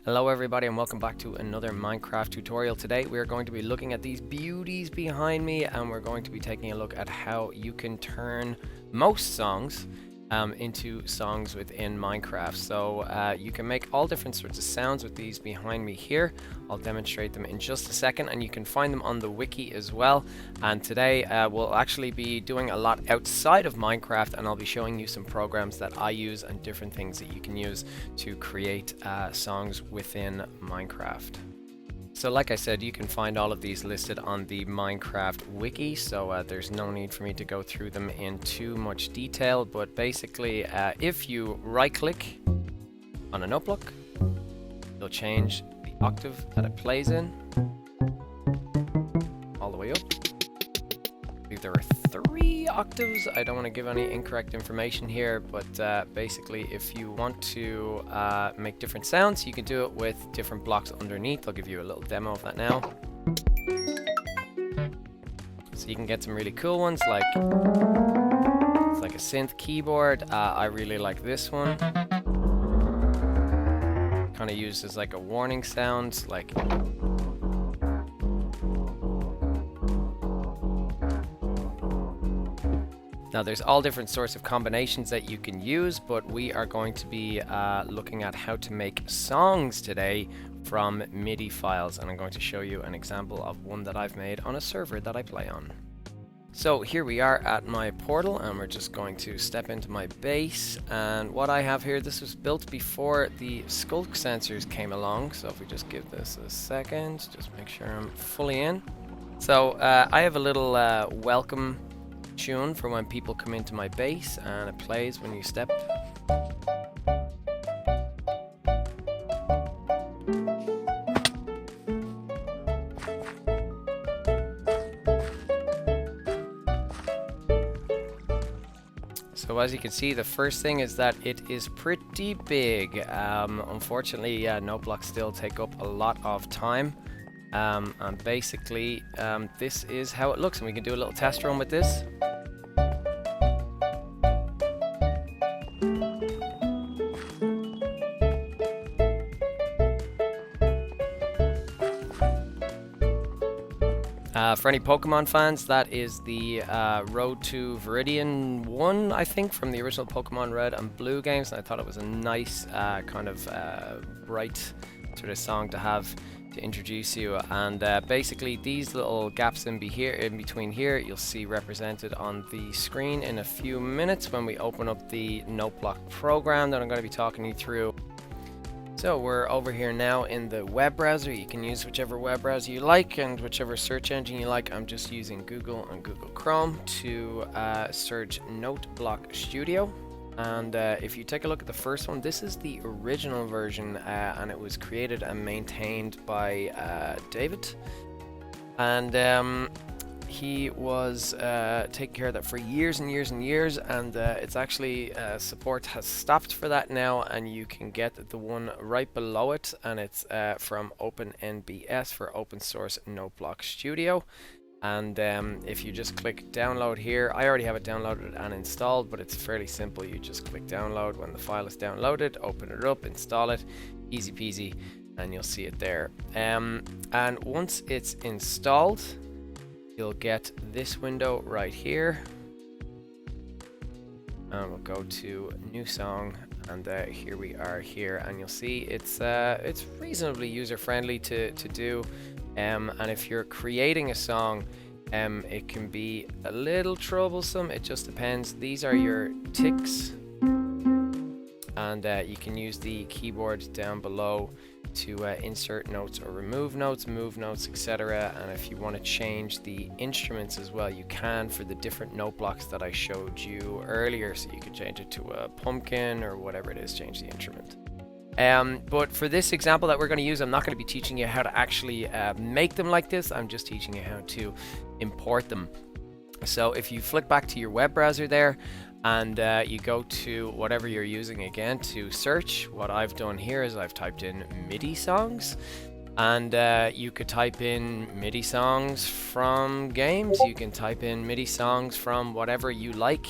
Hello everybody and welcome back to another Minecraft tutorial. Today we are going to be looking at these beauties behind me, and we're going to be taking a look at how you can turn most songs into songs within Minecraft. So you can make all different sorts of sounds with these behind me here. I'll demonstrate them in just a second, and you can find them on the wiki as well. And today we'll actually be doing a lot outside of Minecraft, and I'll be showing you some programs that I use and different things that you can use to create songs within Minecraft. So like I said, you can find all of these listed on the Minecraft wiki, so there's no need for me to go through them in too much detail, but basically if you right click on a noteblock, you'll change the octave that it plays in all the way up. I believe there are 3 octaves. I don't want to give any incorrect information here, but basically if you want to make different sounds, you can do it with different blocks underneath. I'll give you a little demo of that now. So you can get some really cool ones, like it's like a synth keyboard. I really like this one. Kind of used as like a warning sound, like now there's all different sorts of combinations that you can use, but we are going to be looking at how to make songs today from MIDI files, and I'm going to show you an example of one that I've made on a server that I play on. So here we are at my portal, and we're just going to step into my base, and what I have here, this was built before the sculk sensors came along, so if we just give this a second, just make sure I'm fully in. So I have a little welcome tune for when people come into my base, and it plays when you step. So as you can see, the first thing is that it is pretty big. Unfortunately, noteblock still take up a lot of time. And basically, this is how it looks, and we can do a little test run with this. For any Pokemon fans, that is the Road to Viridian 1, I think, from the original Pokemon Red and Blue games, and I thought it was a nice kind of bright sort of song to have to introduce you. And basically these little gaps in between here, you'll see represented on the screen in a few minutes when we open up the noteblock program that I'm going to be talking you through. So we're over here now in the web browser. You can use whichever web browser you like and whichever search engine you like. I'm just using Google and Google Chrome to search Noteblock Studio. And if you take a look at the first one, this is the original version, and it was created and maintained by David. And he was taking care of that for years and years and years, and it's actually support has stopped for that now, and you can get the one right below it, and it's from OpenNBS for Open Source Noteblock Studio. And if you just click download here, I already have it downloaded and installed, but it's fairly simple. You just click download when the file is downloaded, open it up, install it, easy peasy, and you'll see it there. And once it's installed, you'll get this window right here, and we'll go to new song, and here we are here, and you'll see it's reasonably user-friendly to do, and if you're creating a song, it can be a little troublesome. It just depends. These are your ticks, and you can use the keyboard down below to insert notes or remove notes, move notes, etc. And if you want to change the instruments as well, you can for the different note blocks that I showed you earlier. So you could change it to a pumpkin or whatever it is, change the instrument. But for this example that we're going to use, I'm not going to be teaching you how to actually make them like this. I'm just teaching you how to import them. So if you flick back to your web browser there, and you go to whatever you're using again to search, what I've done here is I've typed in MIDI songs, and you could type in MIDI songs from games, you can type in MIDI songs from whatever you like.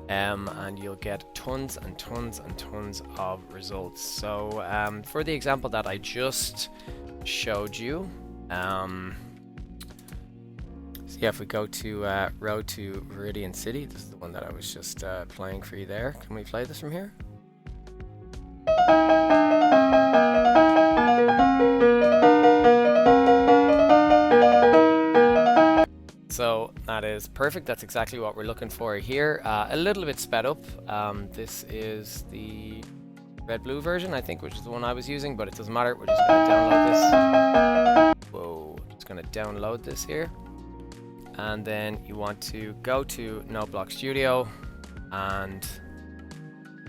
and you'll get tons and tons and tons of results. So for the example that I just showed you, so yeah, if we go to Road to Viridian City, this is the one that I was just playing for you there. Can we play this from here? So that is perfect. That's exactly what we're looking for here. A little bit sped up. This is the red-blue version, I think, which is the one I was using, but it doesn't matter. We're just going to download this. Whoa, just going to download this here. And then you want to go to Noteblock Studio and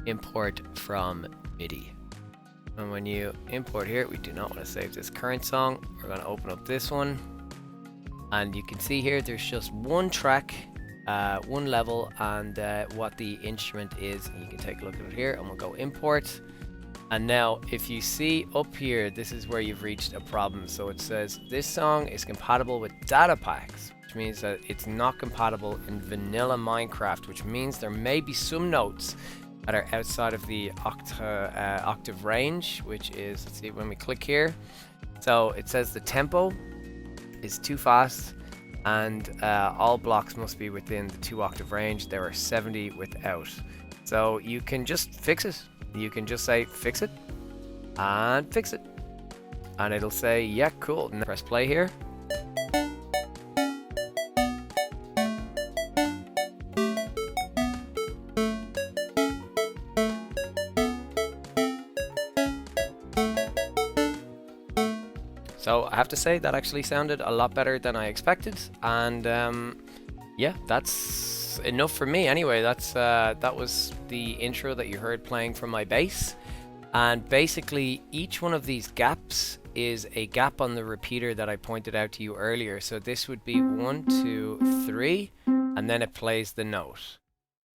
import from MIDI. And when you import here, we do not want to save this current song. We're going to open up this one. And you can see here there's just one track, one level, and what the instrument is. And you can take a look at it here, and we'll go import. And now if you see up here, this is where you've reached a problem. So it says this song is compatible with data packs, which means that it's not compatible in vanilla Minecraft, which means there may be some notes that are outside of the octave range, which is, let's see, when we click here. So it says the tempo is too fast, and all blocks must be within the 2-octave range. There are 70 without. So you can just fix it. You can just say fix it and fix it, and it'll say yeah, cool. And press play here. So I have to say that actually sounded a lot better than I expected, and yeah, that's enough for me anyway. That was the intro that you heard playing from my bass, and basically each one of these gaps is a gap on the repeater that I pointed out to you earlier. So this would be 1, 2, 3, and then it plays the note.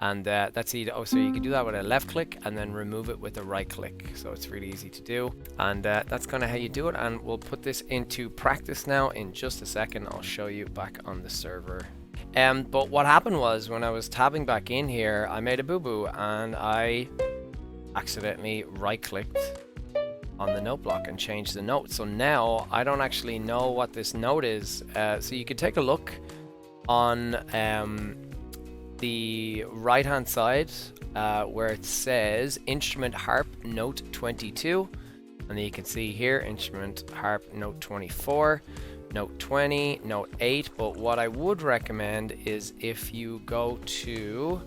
And that's it. Oh, so you can do that with a left click and then remove it with a right click. So it's really easy to do. And that's kind of how you do it. And we'll put this into practice now in just a second. I'll show you back on the server. But what happened was when I was tabbing back in here, I made a boo-boo and I accidentally right clicked on the note block and changed the note. So now I don't actually know what this note is. So you could take a look on the right hand side where it says instrument harp note 22, and then you can see here instrument harp note 24, note 20, note 8. But what I would recommend is if you go to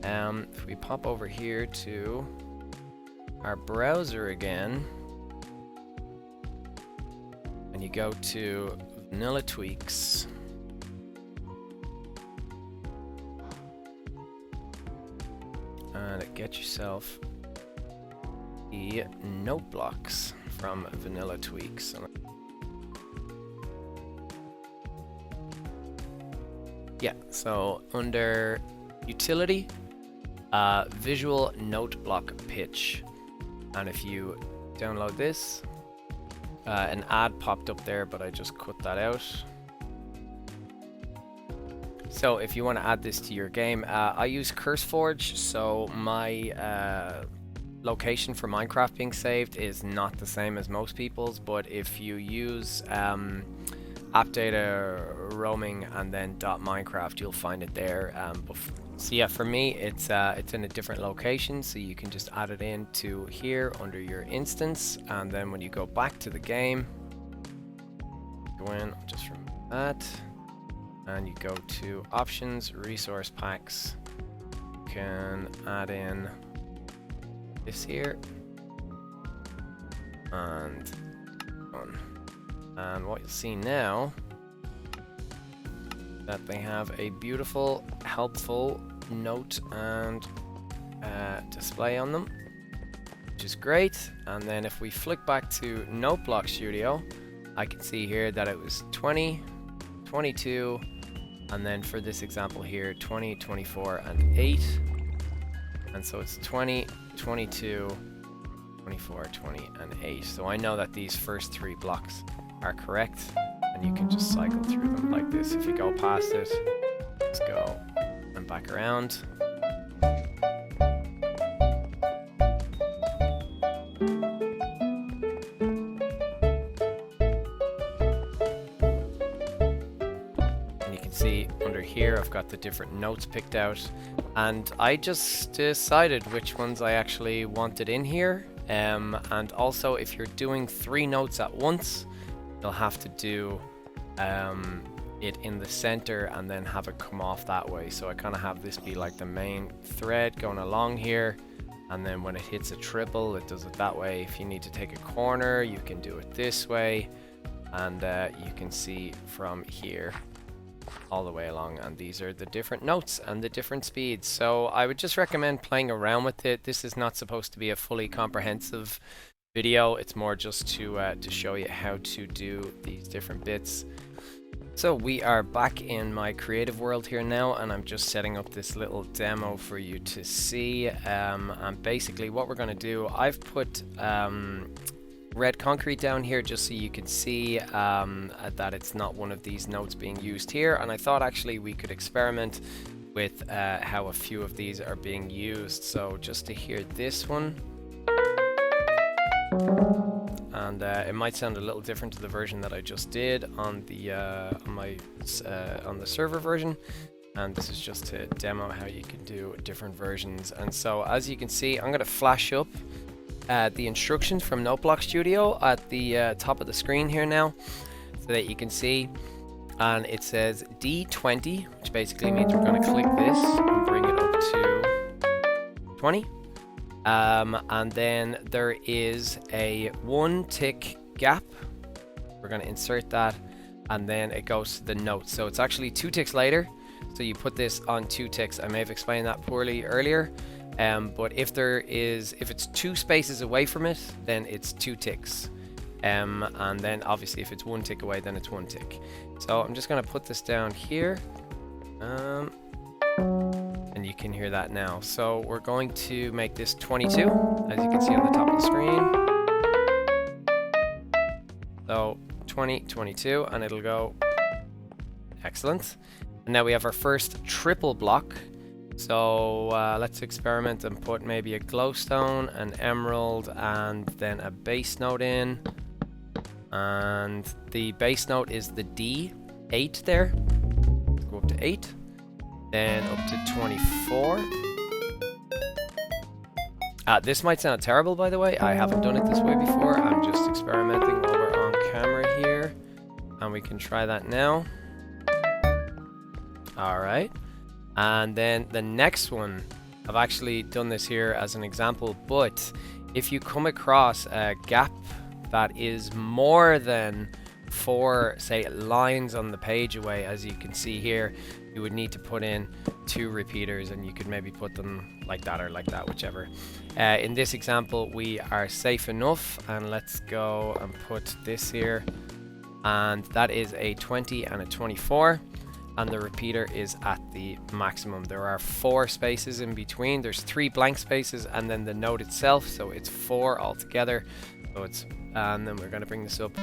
if we pop over here to our browser again and you go to Vanilla Tweaks, and get yourself the note blocks from Vanilla Tweaks. Yeah, so under utility, visual note block pitch, and if you download this, an ad popped up there, but I just cut that out. So if you want to add this to your game, I use CurseForge, so my location for Minecraft being saved is not the same as most people's, but if you use app data roaming and then .minecraft, you'll find it there. So yeah, for me it's in a different location, so you can just add it into here under your instance, and then when you go back to the game, go in, just remove that, and you go to options, resource packs. You can add in this here and one. And what you'll see now that they have a beautiful, helpful note and display on them, which is great. And then if we flick back to Noteblock Studio, I can see here that it was 20, 22, and then for this example here, 20, 24, and 8. And so it's 20, 22, 24, 20, and 8. So I know that these first 3 blocks are correct, and you can just cycle through them like this. If you go past it, let's go and back around. And you can see under here I've got the different notes picked out, and I just decided which ones I actually wanted in here. And also, if you're doing 3 notes at once, you'll have to do it in the center and then have it come off that way. So I kind of have this be like the main thread going along here, and then when it hits a triple, it does it that way. If you need to take a corner, you can do it this way, and you can see from here all the way along, and these are the different notes and the different speeds. So I would just recommend playing around with it. This is not supposed to be a fully comprehensive video. It's more just to show you how to do these different bits. So we are back in my creative world here now, and I'm just setting up this little demo for you to see. And basically what we're going to do, I've put red concrete down here just so you can see that it's not one of these notes being used here. And I thought actually we could experiment with how a few of these are being used. So just to hear this one, and it might sound a little different to the version that I just did on the on the server version, and this is just to demo how you can do different versions. And so as you can see, I'm going to flash up the instructions from Noteblock Studio at the top of the screen here now, so that you can see, and it says D20, which basically means we're going to click this and bring it up to 20. And then there is a 1 tick gap. We're going to insert that, and then it goes to the note. So it's actually 2 ticks later. So you put this on 2 ticks. I may have explained that poorly earlier. But if it's 2 spaces away from it, then it's 2 ticks. And then obviously if it's 1 tick away, then it's 1 tick. So I'm just going to put this down here. And you can hear that now. So we're going to make this 22, as you can see on the top of the screen. So 20, 22, and it'll go. Excellent. And now we have our first triple block. So let's experiment and put maybe a glowstone, an emerald, and then a base note in. And the base note is the D8 there. Let's go up to 8. Then up to 24. This might sound terrible, by the way. I haven't done it this way before. I'm just experimenting while we're on camera here. And we can try that now. Alright. And then the next one, I've actually done this here as an example, but if you come across a gap that is more than 4, say, lines on the page away, as you can see here, you would need to put in 2 repeaters, and you could maybe put them like that or like that, whichever. In this example, we are safe enough, and let's go and put this here, and that is a 20 and a 24, and the repeater is at the maximum. There are 4 spaces in between. There's 3 blank spaces and then the note itself, so it's 4 altogether. So it's, and then we're going to bring this up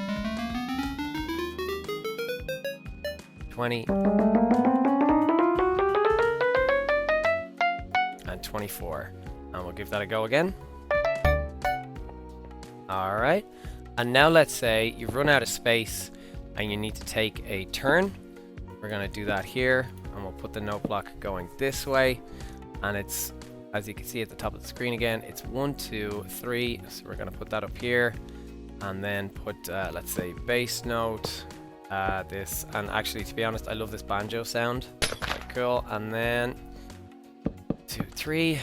20 and 24, and we'll give that a go again. Alright, and now let's say you've run out of space and you need to take a turn. We're going to do that here, and we'll put the note block going this way, and it's, as you can see at the top of the screen again, it's 1, 2, 3, so we're going to put that up here, and then put let's say bass note, this, and actually, to be honest, I love this banjo sound, quite cool. And then 2, 3,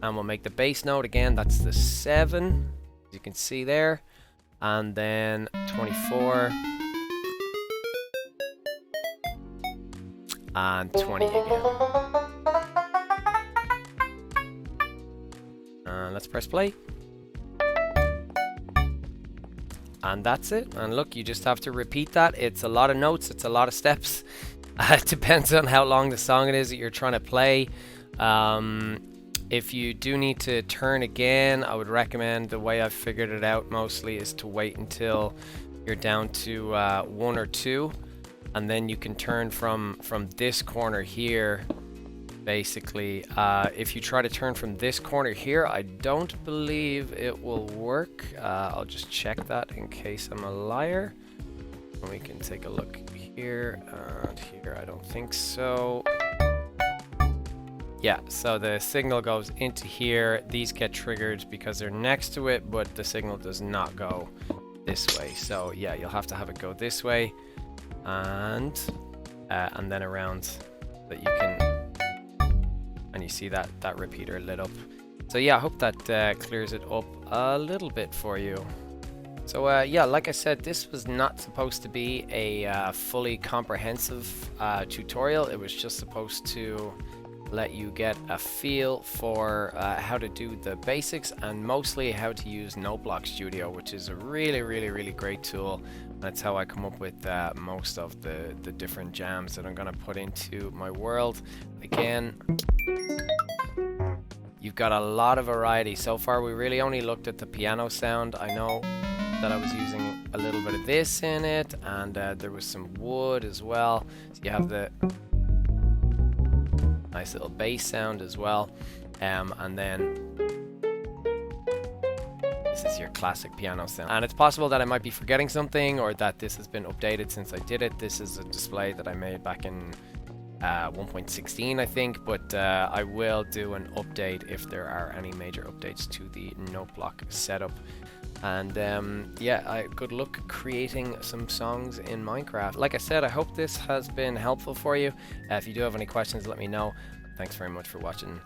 and we'll make the bass note again, that's the 7, as you can see there, and then 24 and 20 again. And let's press play. And that's it. And look, you just have to repeat that. It's a lot of notes, it's a lot of steps. It depends on how long the song it is that you're trying to play. If you do need to turn again, I would recommend, the way I've figured it out mostly, is to wait until you're down to 1 or 2, and then you can turn from this corner here basically. If you try to turn from this corner here, I don't believe it will work. I'll just check that in case I'm a liar. And we can take a look here and here. I don't think so. Yeah, so the signal goes into here. These get triggered because they're next to it, but the signal does not go this way. So yeah, you'll have to have it go this way and then around so that you can, and you see that repeater lit up. So yeah, I hope that clears it up a little bit for you. So yeah, like I said, this was not supposed to be a fully comprehensive tutorial. It was just supposed to let you get a feel for how to do the basics and mostly how to use Noteblock Studio, which is a really great tool. That's how I come up with most of the different jams that I'm going to put into my world. Again, you've got a lot of variety. So far we really only looked at the piano sound. I know that I was using a little bit of this in it, and there was some wood as well. So you have the nice little bass sound as well, and then this is your classic piano sound. And it's possible that I might be forgetting something, or that this has been updated since I did it. This is a display that I made back in 1.16 I think, but I will do an update if there are any major updates to the Noteblock setup. And yeah, good luck creating some songs in Minecraft. Like I said, I hope this has been helpful for you. If you do have any questions, let me know. Thanks very much for watching.